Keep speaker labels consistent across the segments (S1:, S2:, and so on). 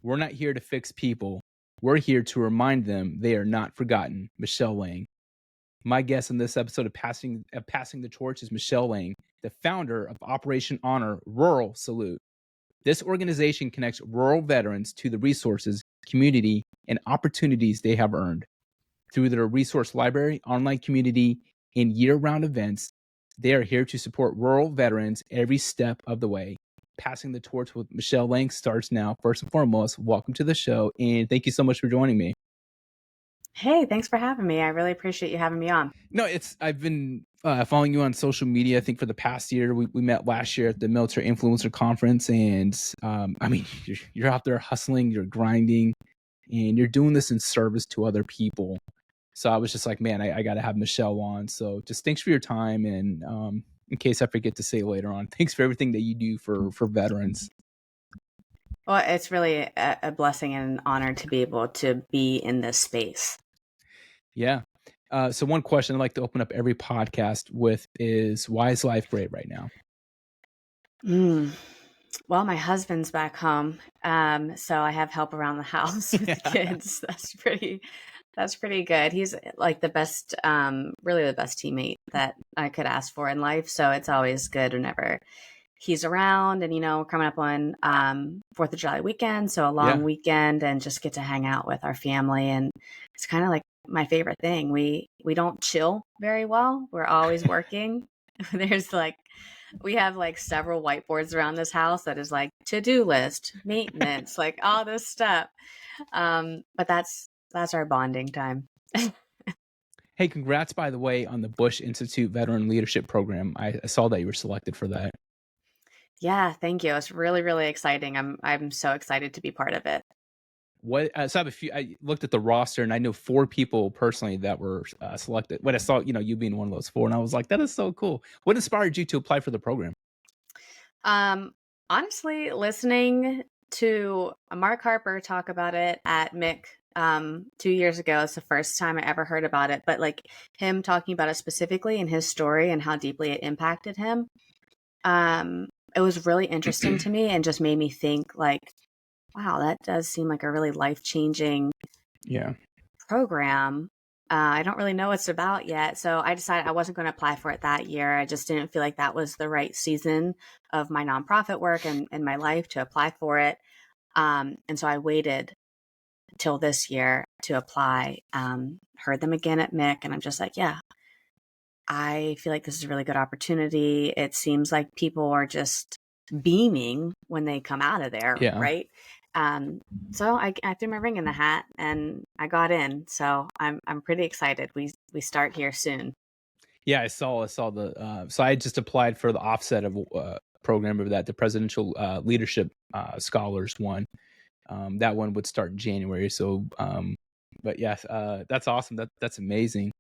S1: We're not here to fix people. We're here to remind them they are not forgotten. Michelle Lang. My guest in this episode of Passing the Torch is Michelle Lang, the founder of Operation Honor Rural Salute. This organization connects rural veterans to the resources, community, and opportunities they have earned. Through their resource library, online community, and year-round events, they are here to support rural veterans every step of the way. Passing the Torch with Michelle Lang starts now. First and foremost, welcome to the show, and thank you so much for joining me.
S2: Hey, thanks for having me. I really appreciate you having me on.
S1: No, I've been following you on social media. I think for the past year, we met last year at the Military Influencer Conference, and I mean, you're out there hustling, you're grinding, and you're doing this in service to other people. So I was just like, man, I got to have Michelle on. So just thanks for your time, and in case I forget to say later on, thanks for everything that you do for veterans.
S2: Well, it's really a blessing and an honor to be able to be in this space.
S1: Yeah. So one question I'd like to open up every podcast with is, why is life great right now?
S2: Well, my husband's back home, so I have help around the house with the kids. That's pretty good. He's like the best, really the best teammate that I could ask for in life. So it's always good whenever he's around, and we're coming up on 4th of July weekend, so a long weekend, and just get to hang out with our family. And it's kind of like my favorite thing. We don't chill very well. We're always working. We have like several whiteboards around this house that is like to-do list, maintenance, like all this stuff. But that's our bonding time.
S1: Hey, congrats, by the way, on the Bush Institute Veteran Leadership Program. I saw that you were selected for that.
S2: Yeah, thank you. It's really, really exciting. I'm so excited to be part of it.
S1: So I have a few. I looked at the roster, and I know 4 people personally that were selected. When I saw, you being one of those 4, and I was like, that is so cool. What inspired you to apply for the program?
S2: Honestly, listening to Mark Harper talk about it at MIC 2 years ago, it's the first time I ever heard about it. But like him talking about it specifically and his story and how deeply it impacted him, it was really interesting to me, and just made me think like, wow, that does seem like a really life-changing program. I don't really know what it's about yet. So I decided I wasn't going to apply for it that year. I just didn't feel like that was the right season of my nonprofit work and my life to apply for it. And so I waited till this year to apply, heard them again at MIC, and I'm just like, yeah, I feel like this is a really good opportunity. It seems like people are just beaming when they come out of there, right? So I threw my ring in the hat and I got in. So I'm pretty excited. We start here soon.
S1: Yeah, I saw the. So I just applied for the offset of program of that, the Presidential Leadership Scholars one. That one would start in January. So, but yes, that's awesome. That's amazing.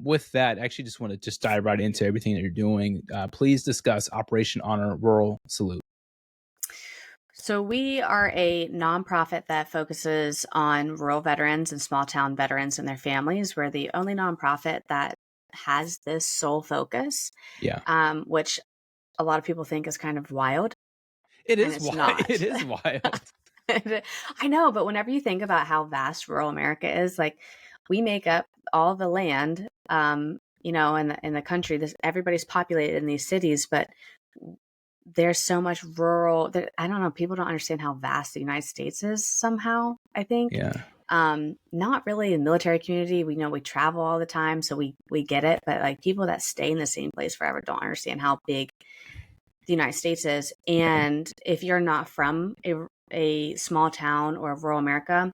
S1: With that, I actually just want to just dive right into everything that you're doing. Please discuss Operation Honor Rural Salute.
S2: So we are a nonprofit that focuses on rural veterans and small town veterans and their families. We're the only nonprofit that has this sole focus, which a lot of people think is kind of wild.
S1: It is wild. It is wild.
S2: I know, but whenever you think about how vast rural America is, like we make up all the land, in the country. Everybody's populated in these cities, but there's so much rural. I don't know. People don't understand how vast the United States is. Somehow, I think. Not really in the military community. We know we travel all the time, so we get it. But like people that stay in the same place forever don't understand how big the United States is. And if you're not from a small town or rural America,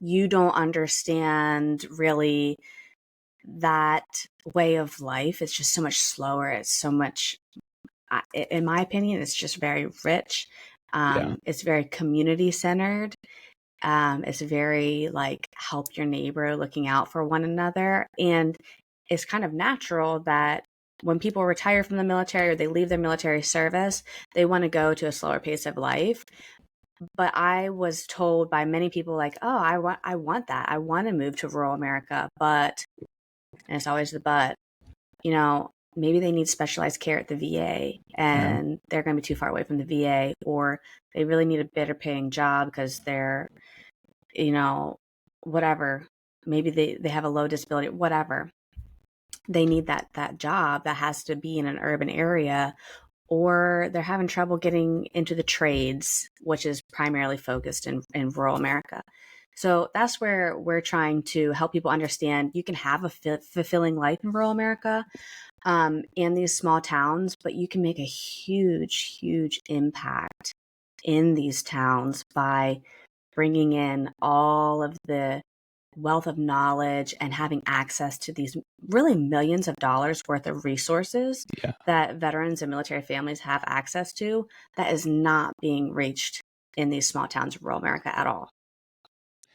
S2: you don't understand really that way of life. It's just so much slower. It's so much, in my opinion, it's just very rich. It's very community centered. It's very like help your neighbor, looking out for one another. And it's kind of natural that when people retire from the military or they leave their military service, they want to go to a slower pace of life. But I was told by many people like, oh, I want that. I want to move to rural America. But, and it's always the but, maybe they need specialized care at the VA and they're going to be too far away from the VA, or they really need a better paying job because they're, whatever. Maybe they have a low disability, whatever. They need that job that has to be in an urban area, or they're having trouble getting into the trades, which is primarily focused in rural America. So that's where we're trying to help people understand you can have a fulfilling life in rural America, in these small towns, but you can make a huge, huge impact in these towns by bringing in all of the wealth of knowledge and having access to these really millions of dollars worth of resources that veterans and military families have access to, that is not being reached in these small towns of rural America at all.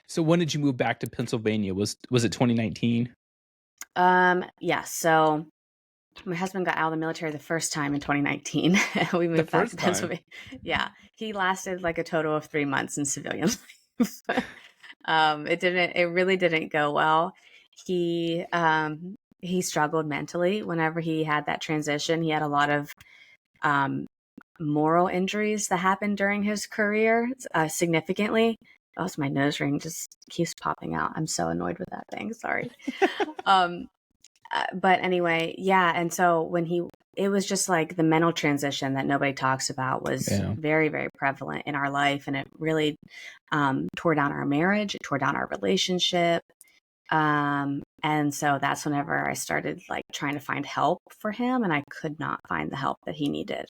S1: So when did you move back to Pennsylvania? Was it 2019?
S2: Yes. So my husband got out of the military the first time in 2019. We
S1: The
S2: moved back to
S1: first time?
S2: Pennsylvania. Yeah. He lasted like a total of 3 months in civilian life. It really didn't go well. He struggled mentally whenever he had that transition. He had a lot of um, moral injuries that happened during his career, significantly. Oh, my nose ring just keeps popping out. I'm so annoyed with that thing. Sorry. um, but anyway, yeah. And so it was just like the mental transition that nobody talks about was very, very prevalent in our life. And it really tore down our marriage, it tore down our relationship. And so that's whenever I started like trying to find help for him, and I could not find the help that he needed.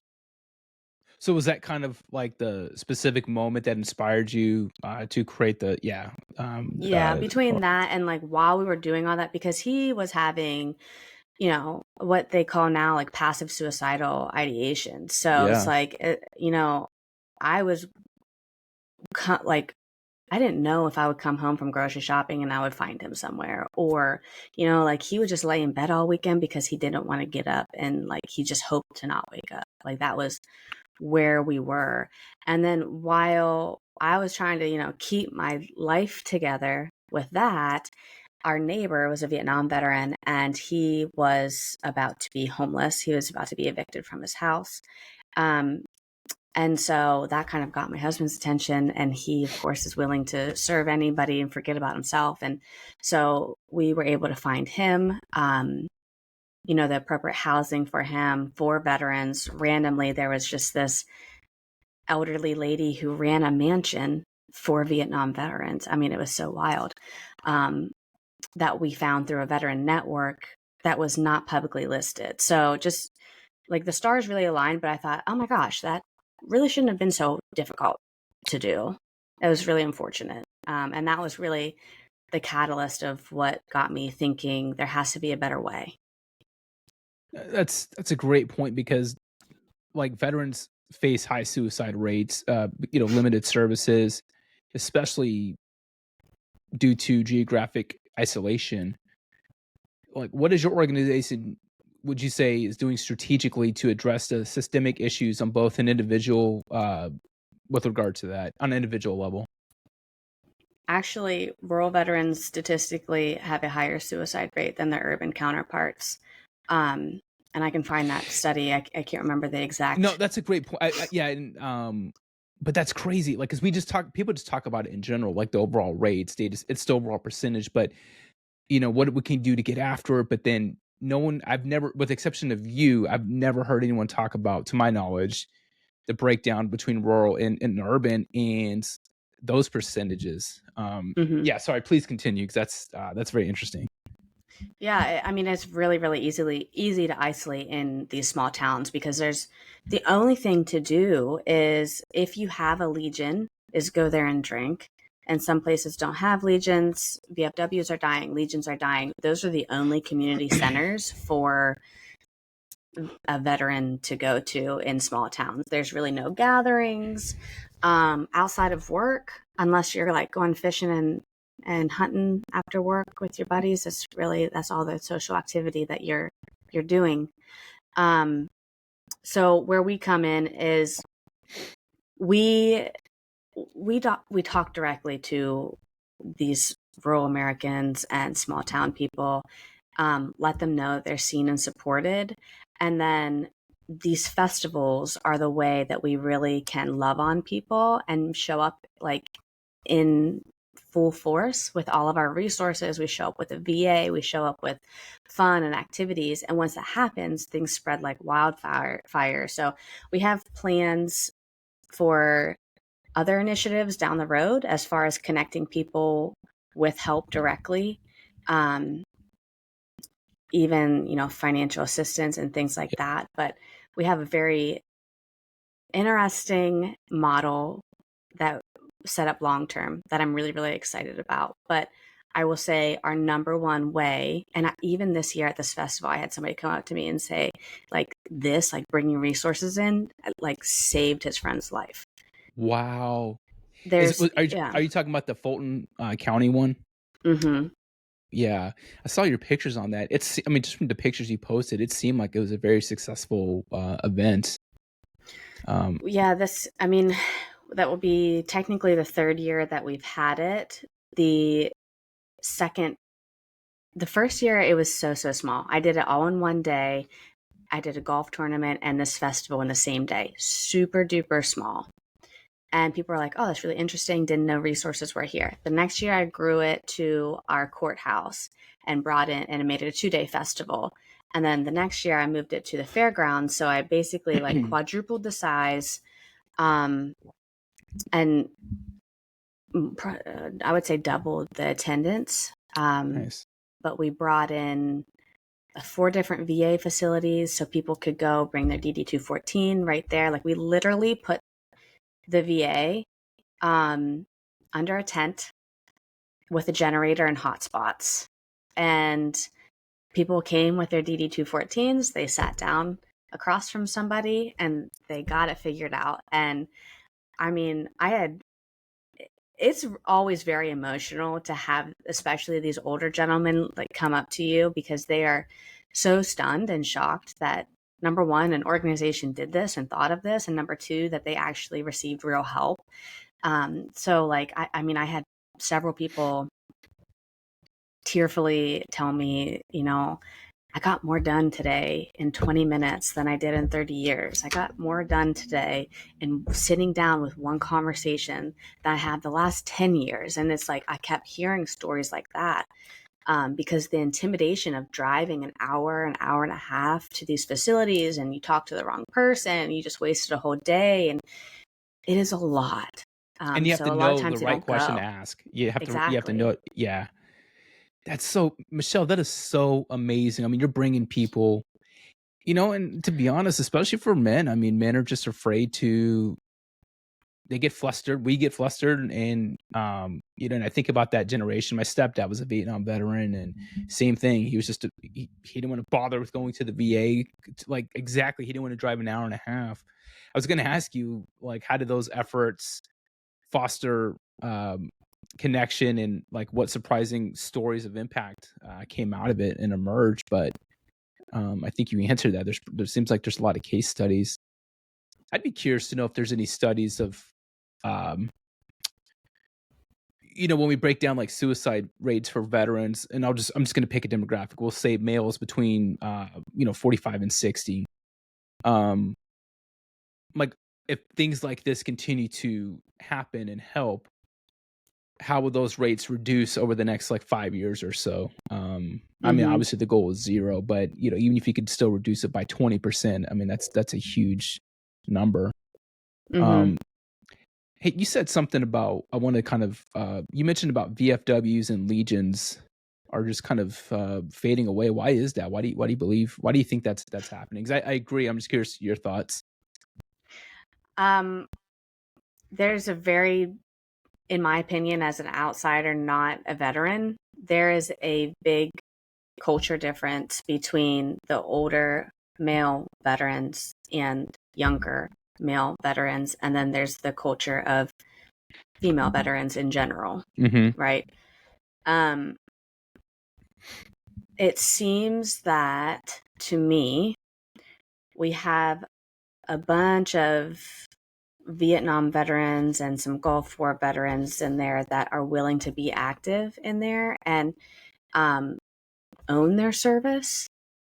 S1: So was that kind of like the specific moment that inspired you to create the
S2: Between that and like while we were doing all that, because he was having, what they call now like passive suicidal ideation. So it's like, I was like, I didn't know if I would come home from grocery shopping and I would find him somewhere, or, like he would just lay in bed all weekend because he didn't want to get up, and like he just hoped to not wake up. Like that was where we were. And then while I was trying to, keep my life together with that, our neighbor was a Vietnam veteran and he was about to be homeless. He was about to be evicted from his house. And so that kind of got my husband's attention. And he, of course, is willing to serve anybody and forget about himself. And so we were able to find him, the appropriate housing for him for veterans. Randomly, there was just this elderly lady who ran a mansion for Vietnam veterans. I mean, it was so wild, that we found through a veteran network that was not publicly listed. So just like the stars really aligned, but I thought, oh my gosh, that really shouldn't have been so difficult to do. It was really unfortunate. And that was really the catalyst of what got me thinking there has to be a better way.
S1: That's a great point, because like veterans face high suicide rates, limited services, especially due to geographic isolation. Like, what is your organization, would you say, is doing strategically to address the systemic issues on both an individual, with regard to that, on an individual level?
S2: Actually, rural veterans statistically have a higher suicide rate than their urban counterparts. And I can find that study. I can't remember the exact.
S1: No, that's a great point. But that's crazy. Like, because people just talk about it in general, like the overall rate, it's the overall percentage, but what we can do to get after it. But then I've never, with the exception of you, I've never heard anyone talk about, to my knowledge, the breakdown between rural and urban and those percentages.
S2: Mm-hmm.
S1: Yeah, sorry, please continue, because that's very interesting.
S2: Yeah, I mean, it's really, really easy to isolate in these small towns because the only thing to do is, if you have a legion, is go there and drink. And some places don't have legions. VFWs are dying, legions are dying. Those are the only community centers for a veteran to go to in small towns. There's really no gatherings outside of work, unless you're like going fishing and hunting after work with your buddies. That's all the social activity that you're doing. So where we come in is we talk directly to these rural Americans and small town people. let them know that they're seen and supported. And then these festivals are the way that we really can love on people and show up like in full force with all of our resources. We show up with a VA, we show up with fun and activities. And once that happens, things spread like wildfire. So we have plans for other initiatives down the road as far as connecting people with help directly. Even, financial assistance and things like that. But we have a very interesting model that set up long term that I'm really, really excited about. But I will say our number one way, and even this year at this festival, I had somebody come up to me and say, like, this, like bringing resources in, like saved his friend's life.
S1: Wow.
S2: There's,
S1: Are you talking about the Fulton County one?
S2: Mm-hmm.
S1: Yeah, I saw your pictures on that. I mean, just from the pictures you posted, it seemed like it was a very successful event.
S2: Yeah, that will be technically the third year that we've had it. The first year it was so small. I did it all in one day. I did a golf tournament and this festival in the same day. Super duper small. And people were like, oh, that's really interesting. Didn't know resources were here. The next year I grew it to our courthouse and brought in and made it a 2-day festival. And then the next year I moved it to the fairgrounds. So I basically like quadrupled the size. And I would say doubled the attendance.
S1: Nice.
S2: But we brought in 4 different VA facilities so people could go bring their DD-214 right there. Like we literally put the VA under a tent with a generator and hotspots. And people came with their DD-214s. They sat down across from somebody and they got it figured out. And I mean, it's always very emotional to have, especially these older gentlemen, like come up to you because they are so stunned and shocked that, number one, an organization did this and thought of this, and number two, that they actually received real help. So like, I mean, I had several people tearfully tell me, I got more done today in 20 minutes than I did in 30 years. I got more done today in sitting down with one conversation than I had the last 10 years. And it's like, I kept hearing stories like that because the intimidation of driving an hour and a half to these facilities, and you talk to the wrong person, and you just wasted a whole day. And it is a lot.
S1: And you have
S2: So
S1: to
S2: a lot of
S1: know the
S2: times they
S1: right
S2: don't
S1: question
S2: go.
S1: to ask. You have
S2: Exactly.
S1: to know it. Yeah. That's so, Michelle, that is so amazing. I mean, you're bringing people, and to be honest, especially for men, I mean, men are just afraid they get flustered. We get flustered. And, and I think about that generation. My stepdad was a Vietnam veteran, and same thing. He was just, he didn't want to bother with going to the VA. Like, exactly. He didn't want to drive an hour and a half. I was going to ask you, like, how did those efforts foster, connection, and like what surprising stories of impact came out of it and emerged? But I think you answered that. There seems like there's a lot of case studies. I'd be curious to know if there's any studies of, when we break down like suicide rates for veterans, and I'm just going to pick a demographic. We'll say males between 45 and 60. Like, if things like this continue to happen and help, how will those rates reduce over the next like 5 years or so? I mean, obviously the goal is 0, but even if you could still reduce it by 20%, I mean, that's a huge number. Hey, you said something about, I want to kind of, you mentioned about VFWs and legions are just kind of fading away. Why is that? Why do you think that's happening? 'Cause I agree. I'm just curious your thoughts.
S2: There's a very, in my opinion, as an outsider, not a veteran, there is a big culture difference between the older male veterans and younger male veterans. And then there's the culture of female veterans in general, right? It seems that, to me, we have a bunch of Vietnam veterans and some Gulf War veterans in there that are willing to be active in there. And own their service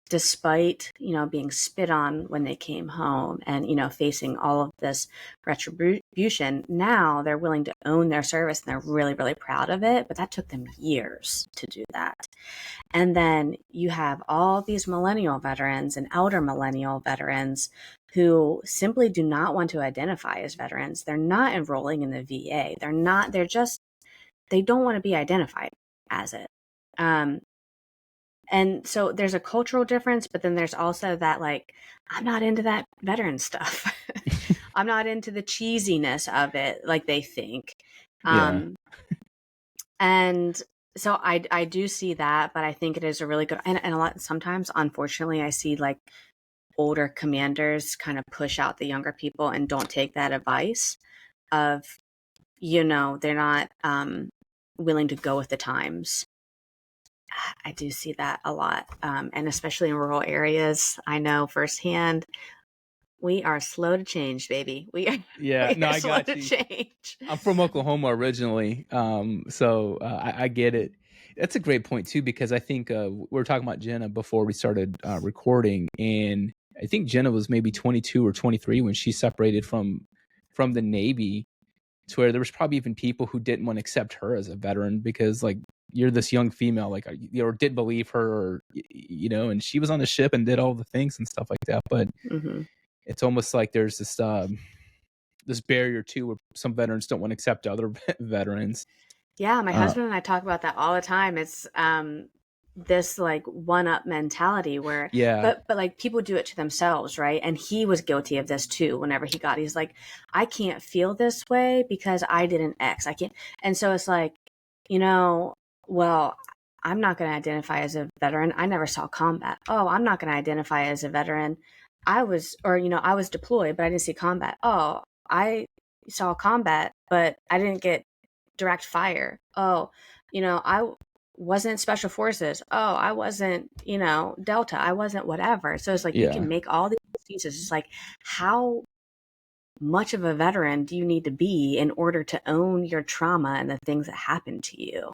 S2: despite, being spit on when they came home and, facing all of this retribution. Now they're willing to own their service and they're really, really proud of it. But that took them years to do that. And then you have all these millennial veterans and elder millennial veterans who simply do not want to identify as veterans. They're not enrolling in the VA. They don't want to be identified as it. And so there's a cultural difference, but then there's also that, like, I'm not into that veteran stuff. I'm not into the cheesiness of it, like they think.
S1: Yeah.
S2: And so I do see that, but I think it is a really good, and a lot, sometimes, unfortunately, I see like older commanders kind of push out the younger people and don't take that advice of, they're not willing to go with the times. I do see that a lot. And especially in rural areas, I know firsthand, we are slow to change, baby. We are,
S1: Yeah, no, I
S2: slow
S1: got
S2: to
S1: you.
S2: change.
S1: I'm from Oklahoma originally, so I get it. That's a great point too, because I think we were talking about Jenna before we started recording, and I think Jenna was maybe 22 or 23 when she separated from the Navy, to where there was probably even people who didn't want to accept her as a veteran because, like, you're this young female, like, or didn't believe her, or and she was on the ship and did all the things and stuff like that. But it's almost like there's this barrier too, where some veterans don't want to accept other veterans.
S2: Yeah, my husband and I talk about that all the time. It's this like one-up mentality where,
S1: Yeah,
S2: but like people do it to themselves, right? And he was guilty of this too. Whenever he's like, I can't feel this way because I did an X. I can't, and so it's like, well, I'm not going to identify as a veteran. I never saw combat. Oh, I'm not going to identify as a veteran. I was deployed, but I didn't see combat. Oh, I saw combat, but I didn't get direct fire. Oh, I wasn't special forces. Oh, I wasn't, Delta. I wasn't whatever. So it's like you
S1: yeah.
S2: can make all these excuses. It's like, how much of a veteran do you need to be in order to own your trauma and the things that happened to you?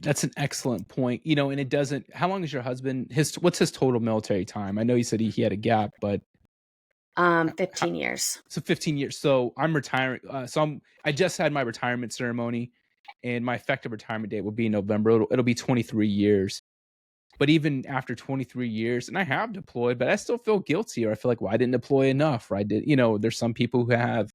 S1: That's an excellent point. And it doesn't. How long is your husband? What's his total military time? I know you said he had a gap, but
S2: 15 years.
S1: So 15 years. So I'm retiring. I just had my retirement ceremony, and my effective retirement date will be in November. It'll be 23 years. But even after 23 years, and I have deployed, but I still feel guilty, or I feel like, well, I didn't deploy enough, or I did. There's some people who have,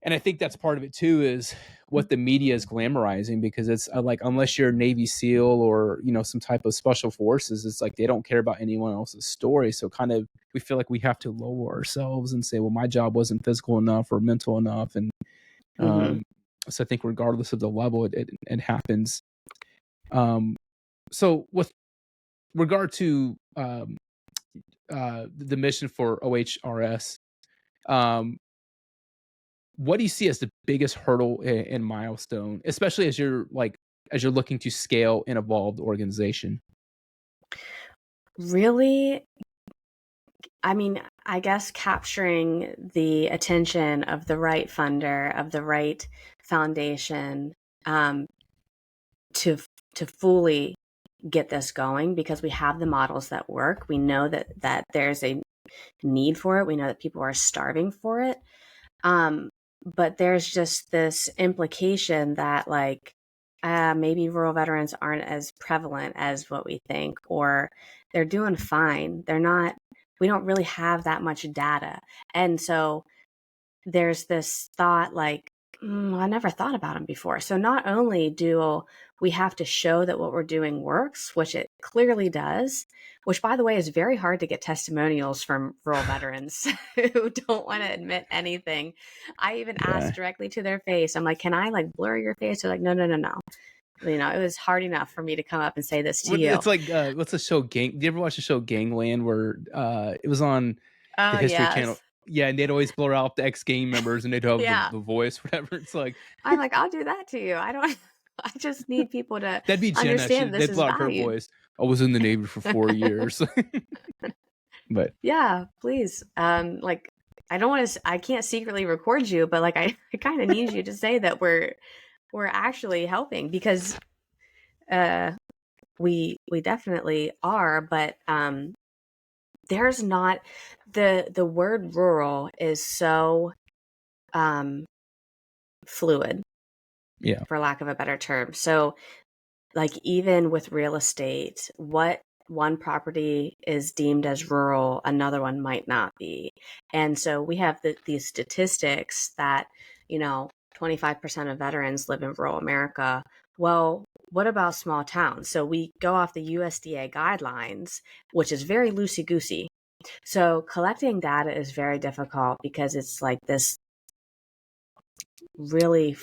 S1: and I think that's part of it too, is what the media is glamorizing, because it's like, unless you're Navy SEAL or some type of special forces, it's like they don't care about anyone else's story. So kind of we feel like we have to lower ourselves and say, well, my job wasn't physical enough or mental enough, and so I think regardless of the level, it happens. So with regard to the mission for OHRS, what do you see as the biggest hurdle and milestone, especially as you're looking to scale an evolved organization?
S2: Really, I mean, I guess capturing the attention of the right funder, of the right foundation, to fully get this going, because we have the models that work. We know that there's a need for it. We know that people are starving for it. But there's just this implication that, like, maybe rural veterans aren't as prevalent as what we think, or they're doing fine. They're not, we don't really have that much data. And so there's this thought like, I never thought about them before. So not only do we have to show that what we're doing works, which it clearly does, which, by the way, is very hard to get testimonials from rural veterans who don't want to admit anything. I even asked directly to their face. I'm like, can I like blur your face? They're like, no. It was hard enough for me to come up and say this to you.
S1: It's like, what's the show? Do you ever watch the show Gangland, where it was on the History Channel? Yeah, and they'd always blur out the ex-gang members, and they'd have the voice, whatever. It's like,
S2: I'm like, I'll do that to you. I just need people to
S1: that'd be Jenna.
S2: understand this
S1: They'd
S2: is
S1: blur out her
S2: valued.
S1: voice. I was in the Navy for 4 years. But
S2: yeah, please. Like, I can't secretly record you, but like, I kind of need you to say that we're actually helping, because we definitely are, but there's not the word rural is so fluid,
S1: Yeah.
S2: for lack of a better term. So like even with real estate, what one property is deemed as rural, another one might not be. And so we have these statistics that, 25% of veterans live in rural America. Well, what about small towns? So we go off the USDA guidelines, which is very loosey goosey. So collecting data is very difficult because it's like this really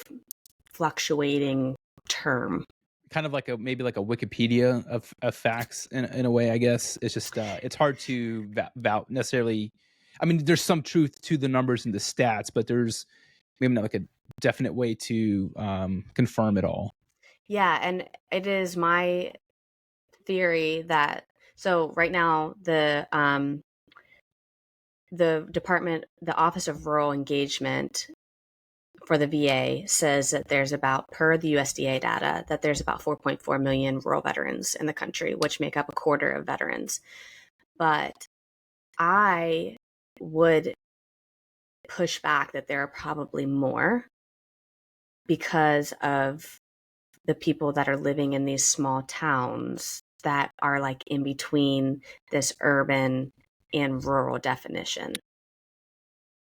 S2: fluctuating term.
S1: Kind of like maybe like a Wikipedia of facts in a way, I guess. It's just it's hard to necessarily. I mean, there's some truth to the numbers and the stats, but there's maybe not like a definite way to confirm it all.
S2: Yeah, and it is my theory that so right now the Office of Rural Engagement for the VA says that there's about, per the USDA data, that there's about 4.4 million rural veterans in the country, which make up a quarter of veterans. But I would push back that there are probably more because of the people that are living in these small towns that are like in between this urban and rural definition.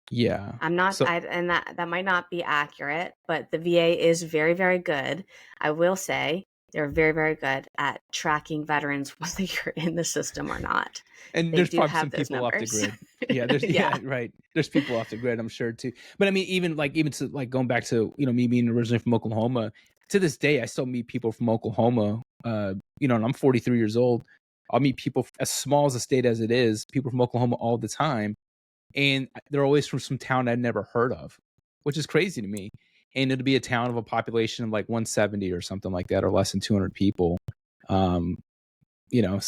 S1: Yeah.
S2: I'm not,
S1: So
S2: and that might not be accurate, but the VA is very, very good. I will say they're very, very good at tracking veterans whether you're in the system or not.
S1: and
S2: They
S1: there's
S2: do
S1: probably
S2: have
S1: some
S2: those
S1: people off the
S2: numbers.
S1: grid. Yeah, there's
S2: Yeah.
S1: yeah, right. There's people off the grid, I'm sure too. But I mean, even to like going back to me being originally from Oklahoma, to this day I still meet people from Oklahoma. And I'm 43 years old. I'll meet people as small as the state as it is, people from Oklahoma all the time, and they're always from some town I'd never heard of, which is crazy to me. And it'll be a town of a population of like 170 or something like that, or less than 200 people. Um, no,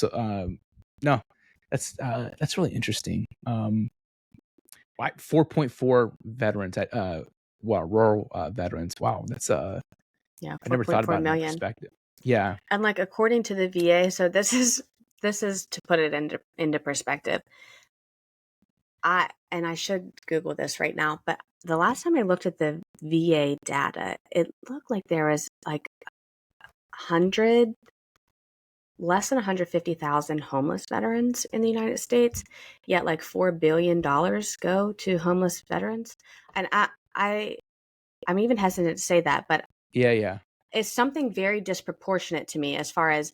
S1: that's really interesting. 4.4 veterans at rural veterans. Wow, that's
S2: Yeah,
S1: I never thought
S2: 4.4
S1: about it in that
S2: million.
S1: perspective. Yeah.
S2: And like according to the VA, so this is to put it into perspective. I should Google this right now, but the last time I looked at the VA data, it looked like there was like 100 less than 150,000 homeless veterans in the United States, yet like $4 billion go to homeless veterans. And I'm even hesitant to say that, but
S1: Yeah.
S2: it's something very disproportionate to me as far as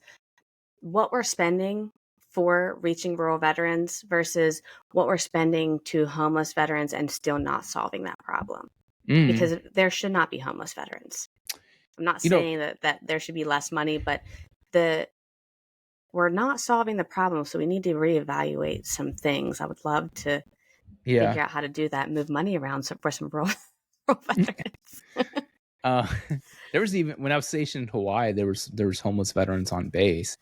S2: what we're spending for reaching rural veterans versus what we're spending to homeless veterans and still not solving that problem.
S1: Mm.
S2: Because there should not be homeless veterans. I'm not
S1: You know,
S2: saying that there should be less money, but we're not solving the problem, so we need to reevaluate some things. I would love to
S1: yeah.
S2: figure out how to do that, move money around for some rural veterans.
S1: Uh, there was even when I was stationed in Hawaii, there was homeless veterans on base,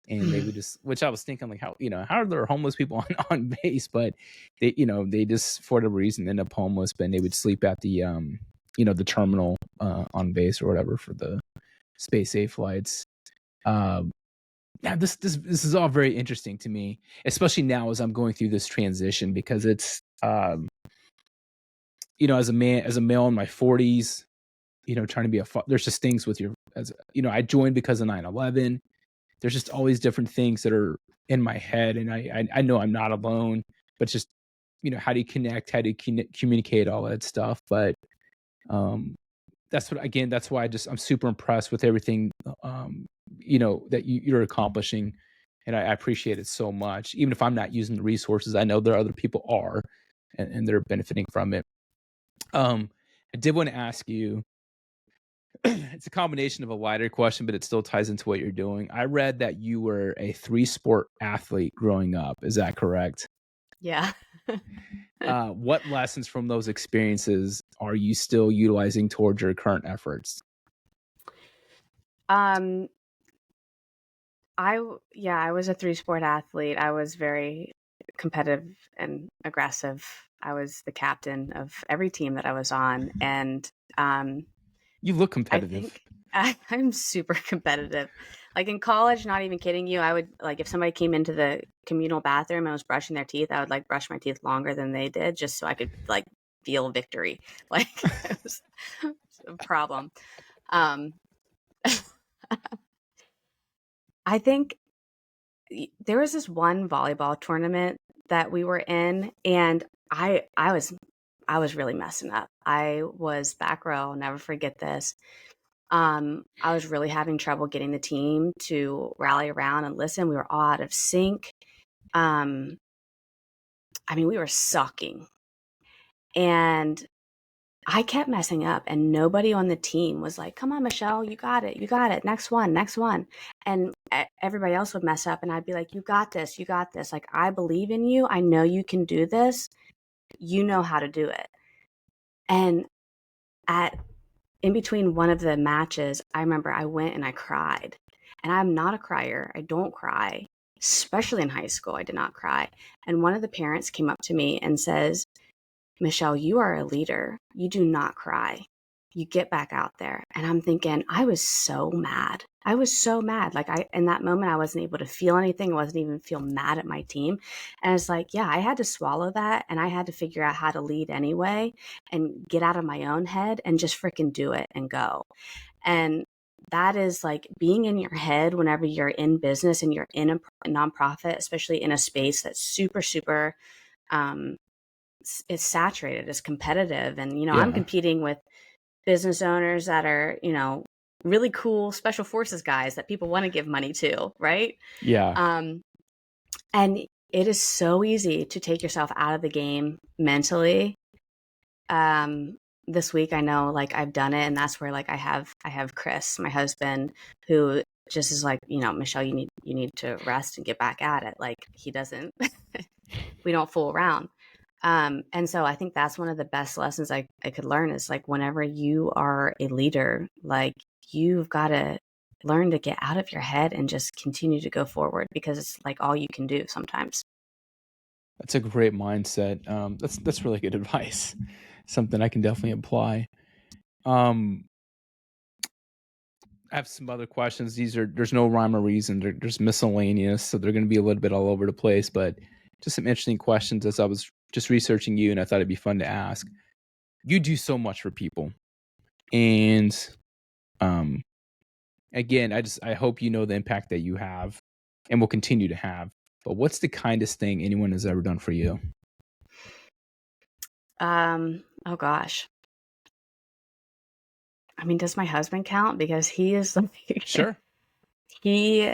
S1: and they would just, which I was thinking like, how are there homeless people on base? But they just for whatever reason end up homeless, but they would sleep at the terminal on base or whatever for the space safe flights. Yeah, this is all very interesting to me, especially now as I'm going through this transition, because it's as a male in my 40s, trying to be there's just things with I joined because of 9/11. There's just all these different things that are in my head, and I know I'm not alone, but just how do you connect, how do you communicate all that stuff. But that's why I'm super impressed with everything that you're accomplishing, and I appreciate it so much. Even if I'm not using the resources, I know there are other people are, and they're benefiting from it. I did want to ask you, it's a combination of a lighter question, but it still ties into what you're doing. I read that you were a 3-sport athlete growing up. Is that correct?
S2: Yeah.
S1: What lessons from those experiences are you still utilizing towards your current efforts?
S2: um, I was a 3-sport athlete. I was very competitive and aggressive. I was the captain of every team that I was on, and
S1: You look
S2: I
S1: competitive.
S2: think I'm super competitive. Like in college, not even kidding you, I would like if somebody came into the communal bathroom and was brushing their teeth, I would like brush my teeth longer than they did just so I could like feel victory. Like it was a problem. Um, I think there was this one volleyball tournament that we were in, and I was really messing up. I was back row. I'll never forget this. I was really having trouble getting the team to rally around and listen. We were all out of sync. Um, I mean, we were sucking. And I kept messing up, and nobody on the team was like, come on, Michelle, you got it. You got it. Next one, next one. And everybody else would mess up, and I'd be like, you got this. You got this. Like, I believe in you. I know you can do this. You know how to do it. And in between one of the matches, I remember I went and I cried. And I'm not a crier. I don't cry, especially in high school. I did not cry. And one of the parents came up to me and says, Michelle, you are a leader. You do not cry. You get back out there. And I'm thinking, I was so mad. I was so mad. Like in that moment, I wasn't able to feel anything. I wasn't even feel mad at my team. And it's like, yeah, I had to swallow that. And I had to figure out how to lead anyway and get out of my own head and just freaking do it and go. And that is like being in your head whenever you're in business and you're in a nonprofit, especially in a space that's super, super, it's saturated, it's competitive. And, I'm
S1: Yeah.
S2: competing with business owners that are, really cool special forces guys that people want to give money to, right?
S1: Yeah.
S2: And it is so easy to take yourself out of the game mentally. This week, I know like I've done it, and that's where like I have Chris, my husband, who just is like, Michelle, you need to rest and get back at it. Like he doesn't, we don't fool around. And so I think that's one of the best lessons I could learn is like whenever you are a leader, like you've got to learn to get out of your head and just continue to go forward because it's like all you can do sometimes.
S1: That's a great mindset. That's really good advice. Something I can definitely apply. Um, I have some other questions. There's no rhyme or reason. They're just miscellaneous, so they're going to be a little bit all over the place. But just some interesting questions as I was just researching you, and I thought it'd be fun to ask. You do so much for people, and um, again, I hope you know the impact that you have, and will continue to have. But what's the kindest thing anyone has ever done for you?
S2: Oh gosh. I mean, does my husband count? Because he is like,
S1: Sure.
S2: he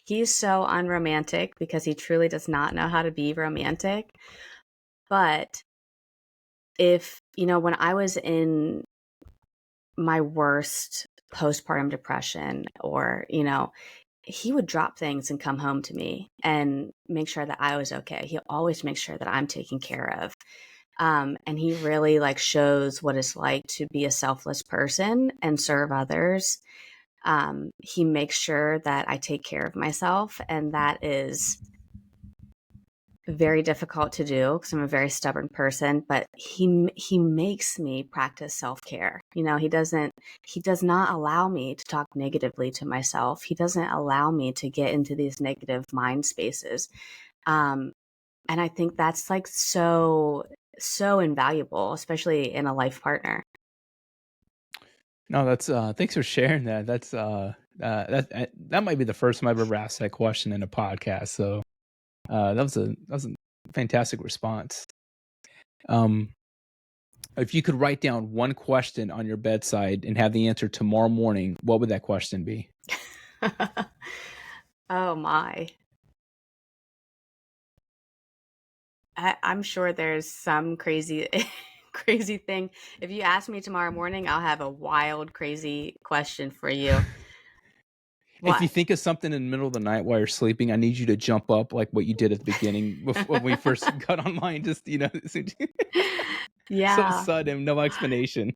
S2: he's so unromantic because he truly does not know how to be romantic. But if, when I was in my worst postpartum depression or, he would drop things and come home to me and make sure that I was okay. He'll always make sure that I'm taken care of. And he really like shows what it's like to be a selfless person and serve others. He makes sure that I take care of myself, and that is very difficult to do because I'm a very stubborn person, but he makes me practice self-care. He does not allow me to talk negatively to myself. He doesn't allow me to get into these negative mind spaces. And I think that's like so invaluable, especially in a life partner.
S1: No, that's thanks for sharing that. That's that might be the first time I've ever asked that question in a podcast. So that was a fantastic response. Um, if you could write down one question on your bedside and have the answer tomorrow morning, what would that question be?
S2: Oh my. I'm sure there's some crazy crazy thing. If you ask me tomorrow morning, I'll have a wild, crazy question for you.
S1: If you
S2: What?
S1: think of something in the middle of the night while you're sleeping, I need you to jump up like what you did at the beginning when we first got online. Just so
S2: Yeah.
S1: sudden, no explanation.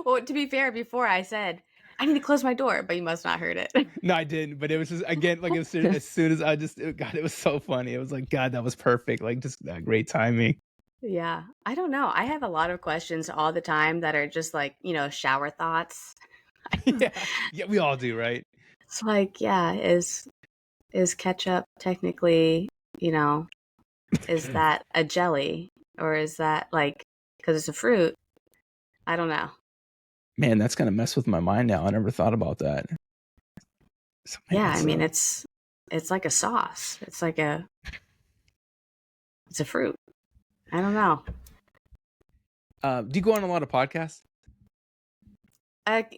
S2: Well, to be fair, before I said, I need to close my door, but you must not heard it.
S1: No, I didn't. But it was just again like as soon as God, it was so funny. It was like God, that was perfect. Like just great timing.
S2: Yeah. I don't know. I have a lot of questions all the time that are just like, shower thoughts.
S1: Yeah, yeah, we all do, right?
S2: It's like, yeah, is ketchup technically, you know, is that a jelly or is that like because it's a fruit? I don't know.
S1: Man, that's gonna mess with my mind now. I never thought about that. So, man,
S2: Yeah, I
S1: that's
S2: mean it's like a sauce. It's a fruit. I don't know.
S1: do you go on a lot of podcasts?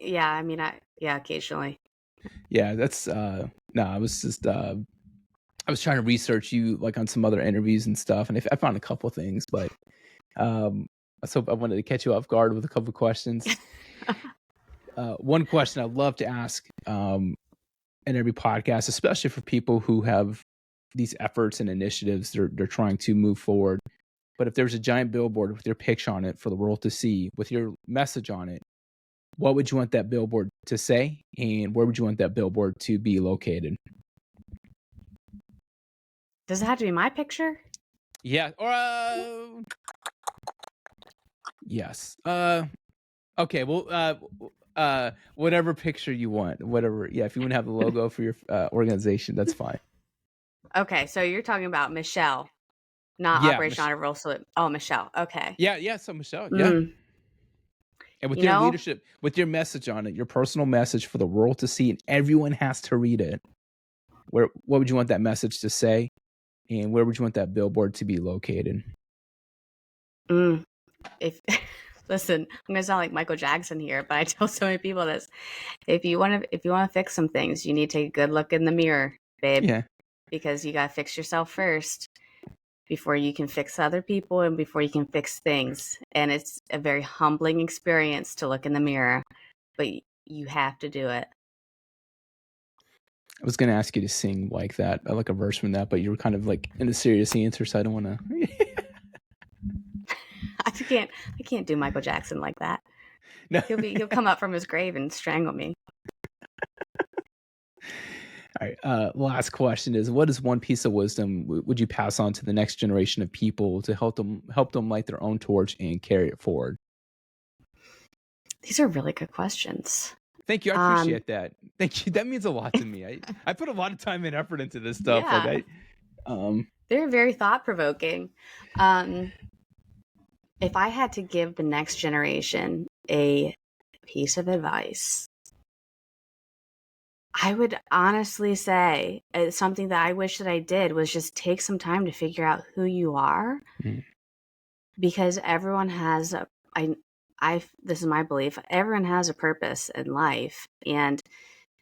S2: Yeah, I mean yeah, occasionally.
S1: Yeah, that's no, I was just I was trying to research you like on some other interviews and stuff, and I found a couple things, but um, so I wanted to catch you off guard with a couple questions. One question I love to ask in every podcast, especially for people who have these efforts and initiatives they're trying to move forward. But if there's a giant billboard with your picture on it for the world to see, with your message on it, what would you want that billboard to say, and where would you want that billboard to be located?
S2: Does it have to be my picture?
S1: Yeah, or yes. Okay, well, whatever picture you want, whatever. Yeah, if you want to have the logo for your organization, that's fine.
S2: Okay, so you're talking about Michelle, not
S1: Yeah,
S2: Operation Honor Roll Salute. Oh, Michelle. Okay.
S1: yeah, yeah. So Michelle, yeah,
S2: Mm,
S1: and with
S2: you
S1: your
S2: know,
S1: leadership, with your message on it, your personal message for the world to see, and everyone has to read it. What would you want that message to say, and where would you want that billboard to be located?
S2: mm, if listen, I'm gonna sound like Michael Jackson here, but I tell so many people this. If you want to fix some things, you need to take a good look in the mirror, babe,
S1: Yeah,
S2: because you gotta fix yourself first before you can fix other people and before you can fix things. And it's a very humbling experience to look in the mirror, but you have to do it.
S1: I was gonna ask you to sing like that, like a verse from that, but you were kind of like in a serious answer, so I don't want to.
S2: I can't do Michael Jackson like that.
S1: No.
S2: He'll come up from his grave and strangle me.
S1: All right. Last question is: what is one piece of wisdom would you pass on to the next generation of people to help them light their own torch and carry it forward?
S2: These are really good questions.
S1: Thank you. I
S2: Um,
S1: appreciate that. Thank you. That means a lot to me. I put a lot of time and effort into this stuff. Like
S2: yeah,
S1: um
S2: they're very thought provoking. Um, if I had to give the next generation a piece of advice, I would honestly say something that I wish that I did was just take some time to figure out who you are,
S1: mm,
S2: because everyone has this is my belief, everyone has a purpose in life, and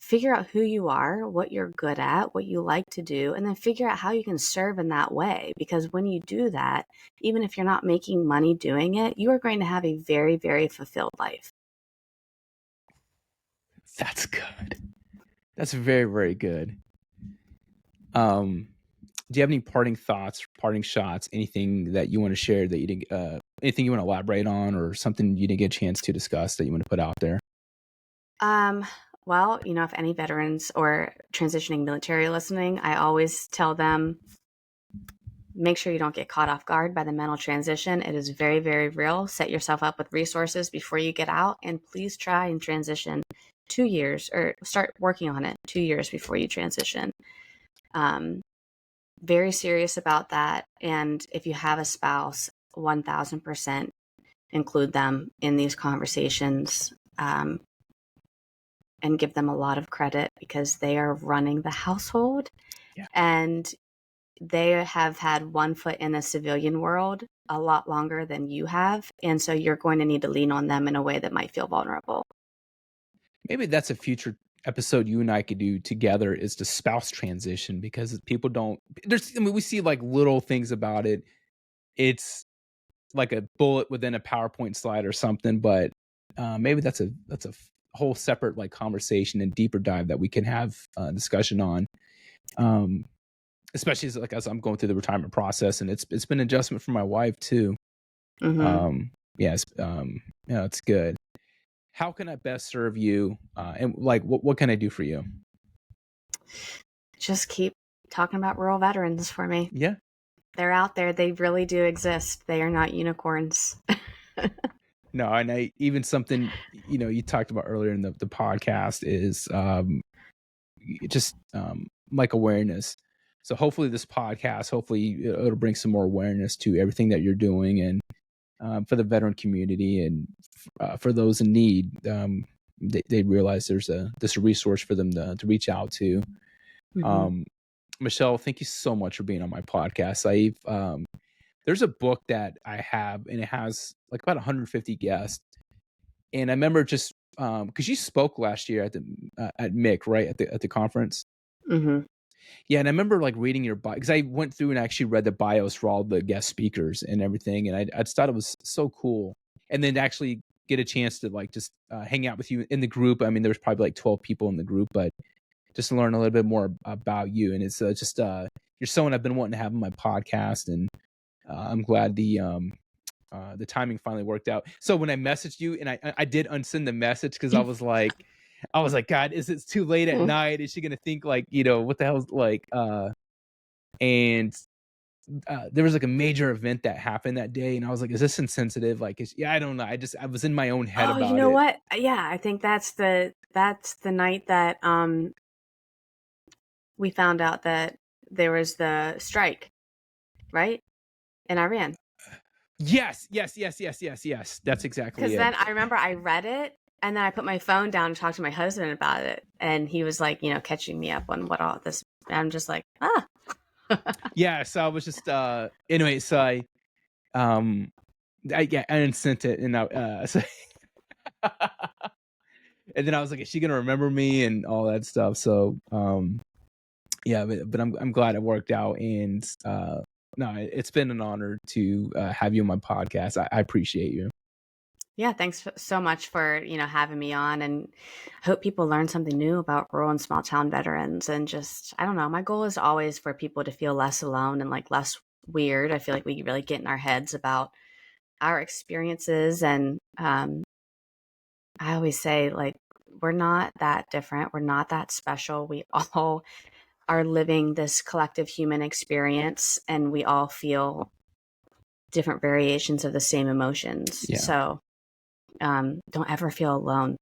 S2: figure out who you are, what you're good at, what you like to do, and then figure out how you can serve in that way. Because when you do that, even if you're not making money doing it, you are going to have a very, very fulfilled life.
S1: that's good. That's very, very good. Um do you have any parting thoughts, parting shots, anything that you want to share that you didn't anything you want to elaborate on, or something you didn't get a chance to discuss that you want to put out there?
S2: Um, well, if any veterans or transitioning military are listening, I always tell them make sure you don't get caught off guard by the mental transition. It is very, very real. Set yourself up with resources before you get out, and please try and transition 2 years or start working on it 2 years before you transition. Um, Very serious about that. And if you have a spouse, 1000% include them in these conversations, and give them a lot of credit because they are running the household.
S1: Yeah.
S2: And they have had one foot in the civilian world a lot longer than you have. And so you're going to need to lean on them in a way that might feel vulnerable.
S1: Maybe that's a future episode you and I could do together, is the spouse transition, because people don't we see like little things about it. It's like a bullet within a PowerPoint slide or something, but maybe that's a whole separate like conversation and deeper dive that we can have discussion on. Um, especially as I'm going through the retirement process, and it's been an adjustment for my wife too.
S2: Mm-hmm.
S1: Yes, it's good. How can I best serve you? And like, what can I do for you?
S2: Just keep talking about rural veterans for me.
S1: Yeah.
S2: They're out there. They really do exist. They are not unicorns.
S1: No, and even something, you talked about earlier in the podcast is just like awareness. So hopefully this podcast, hopefully it'll bring some more awareness to everything that you're doing, and for the veteran community, and for those in need, they realize there's a resource for them to reach out to.
S2: Mm-hmm.
S1: Michelle, thank you so much for being on my podcast. There's a book that I have, and it has like about 150 guests. And I remember just because you spoke last year at the at MIC, right, at the conference.
S2: Mm-hmm.
S1: Yeah, and I remember like reading your bio, because I went through and actually read the bios for all the guest speakers and everything, and I just thought it was so cool. And then to actually get a chance to like just hang out with you in the group. I mean, there was probably like 12 people in the group, but just to learn a little bit more about you. And it's just you're someone I've been wanting to have on my podcast, and I'm glad the timing finally worked out. So when I messaged you, and I did unsend the message, because I was like, God, is it too late at night? Is she gonna think like, what the hell's like? And there was like a major event that happened that day, and I was like, is this insensitive? Like, I don't know. I was in my own head
S2: Oh, you
S1: about
S2: know
S1: it.
S2: what? Yeah, I think that's the night that we found out that there was the strike, right? In Iran.
S1: Yes. That's exactly
S2: Because
S1: it.
S2: then I remember I read it, and then I put my phone down and talked to my husband about it, and he was like, catching me up on what all this. And I'm just like, ah.
S1: Yeah. So I was just anyway. So I sent it, and so and then I was like, is she gonna remember me and all that stuff? So yeah, but I'm glad it worked out, and no, it's been an honor to have you on my podcast. I appreciate you.
S2: Yeah, thanks so much for, having me on, and I hope people learn something new about rural and small town veterans. And just, I don't know, my goal is always for people to feel less alone and like less weird. I feel like we really get in our heads about our experiences, and I always say, like, we're not that different. We're not that special. We all are living this collective human experience, and we all feel different variations of the same emotions.
S1: Yeah.
S2: So don't ever feel alone.